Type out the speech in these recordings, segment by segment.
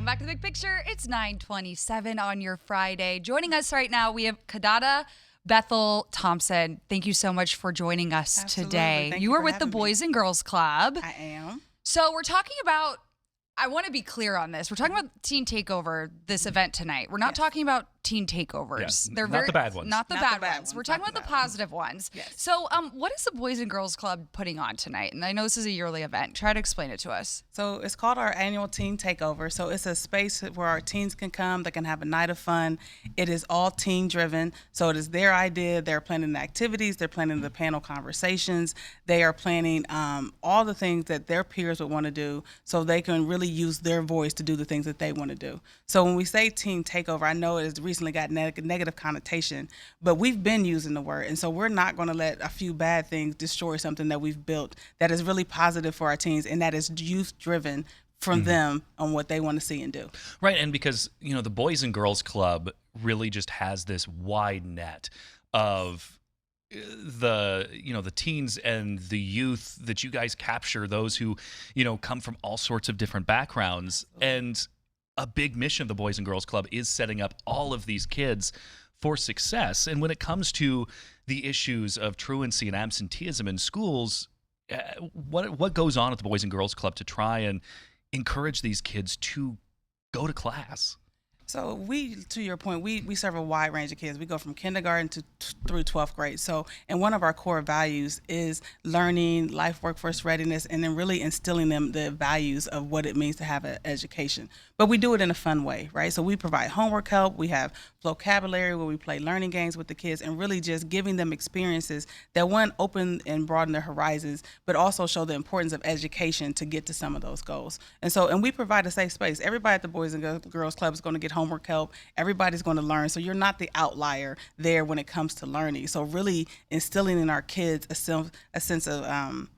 back to the Big Picture. It's 9:27 on your Friday. Joining us right now, we have Kadada Bethel Thompson. Thank you so much for joining us today. Thank you are with the having Boys me. and Girls Club. I am. So we're talking about, I want to be clear on this. We're talking about Teen Takeover, this event tonight. We're not talking about teen takeovers. Yes. They're Not the bad ones. Not the bad ones. We're talking about the positive ones. Yes. So what is the Boys and Girls Club putting on tonight? And I know this is a yearly event. Try to explain it to us. So it's called our annual Teen Takeover. So it's a space where our teens can come. They can have a night of fun. It is all teen driven. So it is their idea. They're planning the activities. They're planning the panel conversations. They are planning all the things that their peers would want to do so they can really use their voice to do the things that they want to do. So when we say Teen Takeover, I know it has recently got negative connotation, but we've been using the word. And so we're not going to let a few bad things destroy something that we've built that is really positive for our teens and that is youth driven from them on what they want to see and do. Right, and because, the Boys and Girls Club really just has this wide net of the teens and the youth that you guys capture, those who, come from all sorts of different backgrounds. And a big mission of the Boys and Girls Club is setting up all of these kids for success. And when it comes to the issues of truancy and absenteeism in schools, what goes on at the Boys and Girls Club to try and encourage these kids to go to class? So to your point, we serve a wide range of kids. We go from kindergarten through 12th grade. So, and one of our core values is learning, life workforce readiness, and then really instilling them the values of what it means to have an education. But we do it in a fun way, right? So we provide homework help. We have vocabulary where we play learning games with the kids and really just giving them experiences that, one, open and broaden their horizons, but also show the importance of education to get to some of those goals. And we provide a safe space. Everybody at the Boys and Girls Club is going to get homework help. Everybody's going to learn. So you're not the outlier there when it comes to learning. So really instilling in our kids a sense of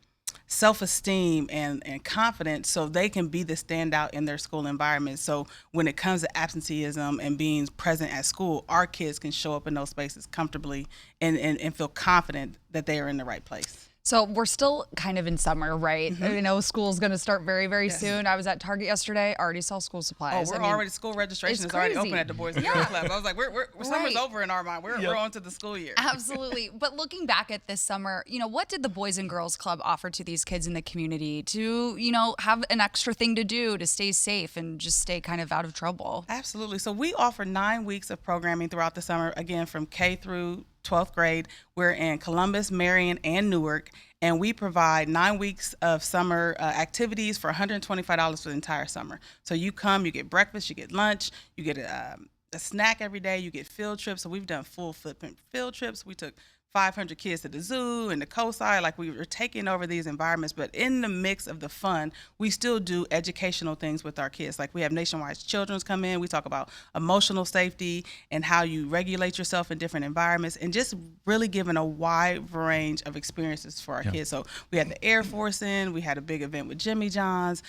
self-esteem and confidence so they can be the standout in their school environment. So when it comes to absenteeism and being present at school, our kids can show up in those spaces comfortably and feel confident that they are in the right place. So we're still kind of in summer, right? I know school's going to start very, very soon. I was at Target yesterday, already saw school supplies. Already, school registration is already open at the Boys and Girls Club. I was like, summer's over in our mind. We're on to the school year. Absolutely. But looking back at this summer, what did the Boys and Girls Club offer to these kids in the community to, have an extra thing to do to stay safe and just stay kind of out of trouble? Absolutely. So we offer 9 weeks of programming throughout the summer, again, from K through 12th grade. We're in Columbus, Marion, and Newark, and we provide 9 weeks of summer activities for $125 for the entire summer. So you come, you get breakfast, you get lunch, you get a snack every day, you get field trips. So we've done full footprint field trips. We took 500 kids to the zoo and the coastside. Like, we were taking over these environments, but in the mix of the fun, we still do educational things with our kids. Like, we have Nationwide Children's come in. We talk about emotional safety and how you regulate yourself in different environments, and just really giving a wide range of experiences for our kids. So we had the Air Force in. We had a big event with Jimmy John's.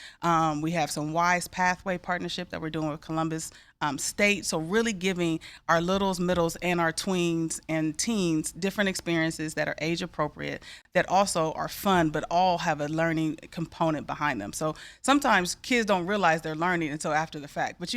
We have some Wise Pathway partnership that we're doing with Columbus State. So really giving our littles, middles, and our tweens and teens different experiences that are age appropriate, that also are fun, but all have a learning component behind them. So sometimes kids don't realize they're learning until after the fact, but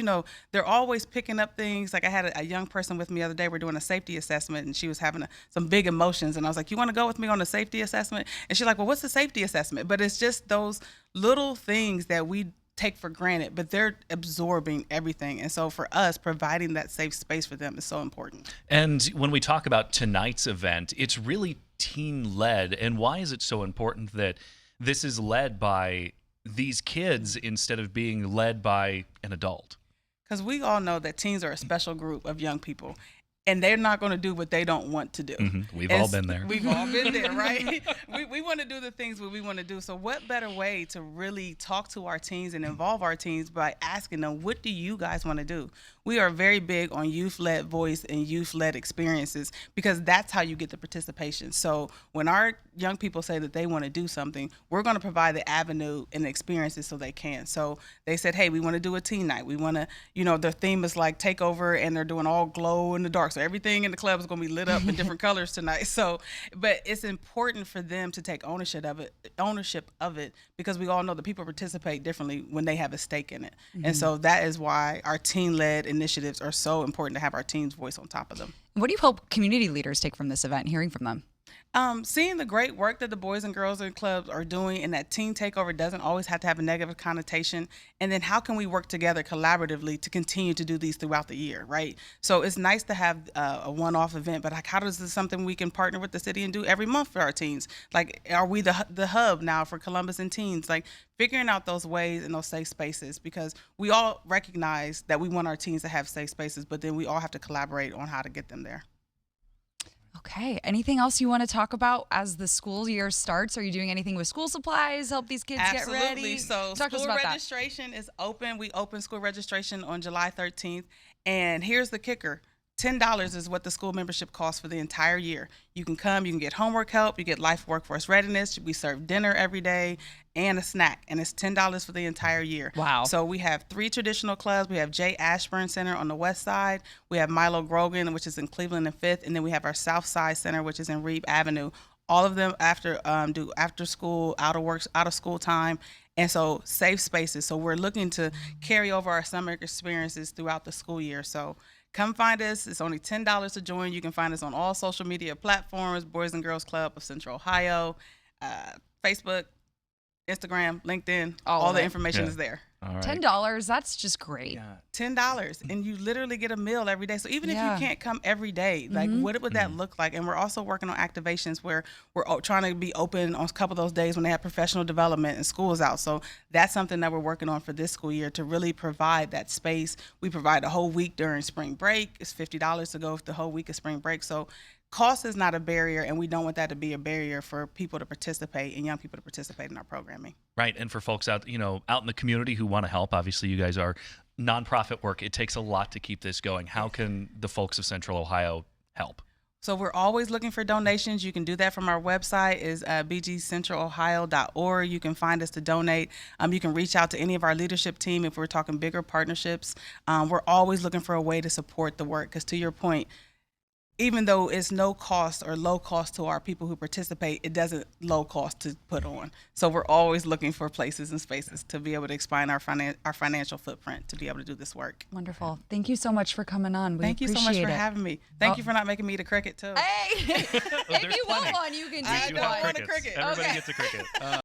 they're always picking up things. Like, I had a young person with me the other day. We're doing a safety assessment, and she was having some big emotions, and I was like, you want to go with me on a safety assessment? And she's like, well, what's the safety assessment? But it's just those little things that we take for granted, but they're absorbing everything. And so for us, providing that safe space for them is so important. And when we talk about tonight's event, it's really teen-led. And why is it so important that this is led by these kids instead of being led by an adult? Because we all know that teens are a special group of young people, and they're not going to do what they don't want to do. We've all been there. We've all been there, right? We want to do the things that we want to do. So what better way to really talk to our teens and involve our teens by asking them, what do you guys want to do? We are very big on youth-led voice and youth-led experiences, because that's how you get the participation. So when our young people say that they want to do something, we're going to provide the avenue and the experiences so they can. So they said, hey, we want to do a teen night. We want to, their theme is like takeover, and they're doing all glow in the dark. so everything in the club is going to be lit up in different colors tonight. So, but it's important for them to take ownership of it, because we all know that people participate differently when they have a stake in it. And so that is why our teen-led initiatives are so important to have our teens' voice on top of them. What do you hope community leaders take from this event, hearing from them? Seeing the great work that the Boys and Girls Clubs are doing, and that teen takeover doesn't always have to have a negative connotation. And then how can we work together collaboratively to continue to do these throughout the year, right? So it's nice to have a one-off event, but like, how does this something we can partner with the city and do every month for our teens? Like, are we the hub now for Columbus and teens? Like, figuring out those ways and those safe spaces, because we all recognize that we want our teens to have safe spaces, but then we all have to collaborate on how to get them there. Okay. Anything else you want to talk about as the school year starts? Are you doing anything with school supplies? Help these kids get ready? Absolutely. So talk to us school about registration is open. We open school registration on July 13th. And here's the kicker. $10 is what the school membership costs for the entire year. You can come, you can get homework help, you get life workforce readiness. We serve dinner every day and a snack, and it's $10 for the entire year. Wow. So we have 3 traditional clubs. We have J. Ashburn Center on the west side. We have Milo Grogan, which is in Cleveland and 5th. And then we have our South Side Center, which is in Reeb Avenue. All of them do after school, out of school time. And so safe spaces. So we're looking to carry over our summer experiences throughout the school year. So come find us. It's only $10 to join. You can find us on all social media platforms, Boys and Girls Club of Central Ohio, Facebook, Instagram, LinkedIn. All the information is there. All right. $10, that's just great. Yeah. $10, and you literally get a meal every day. So even if you can't come every day, like what would that look like? And we're also working on activations where we're trying to be open on a couple of those days when they have professional development and school is out. So that's something that we're working on for this school year, to really provide that space. We provide a whole week during spring break. It's $50 to go the whole week of spring break. So cost is not a barrier, and we don't want that to be a barrier for people to participate and young people to participate in our programming. Right. And for folks out in the community who want to help, obviously you guys are nonprofit work. It takes a lot to keep this going. How can the folks of Central Ohio help? So we're always looking for donations. You can do that from our website, is bgcentralohio.org. You can find us to donate. You can reach out to any of our leadership team if we're talking bigger partnerships. We're always looking for a way to support the work, because to your point, even though it's no cost or low cost to our people who participate, it doesn't low cost to put on. So we're always looking for places and spaces to be able to expand our financial footprint to be able to do this work. Wonderful. Thank you so much for coming on. Thank you so much for having me. Thank you for not making me eat a cricket too. Hey, if you plenty. want one, you can We take do one. have want a crickets. cricket. Everybody Okay. gets a cricket.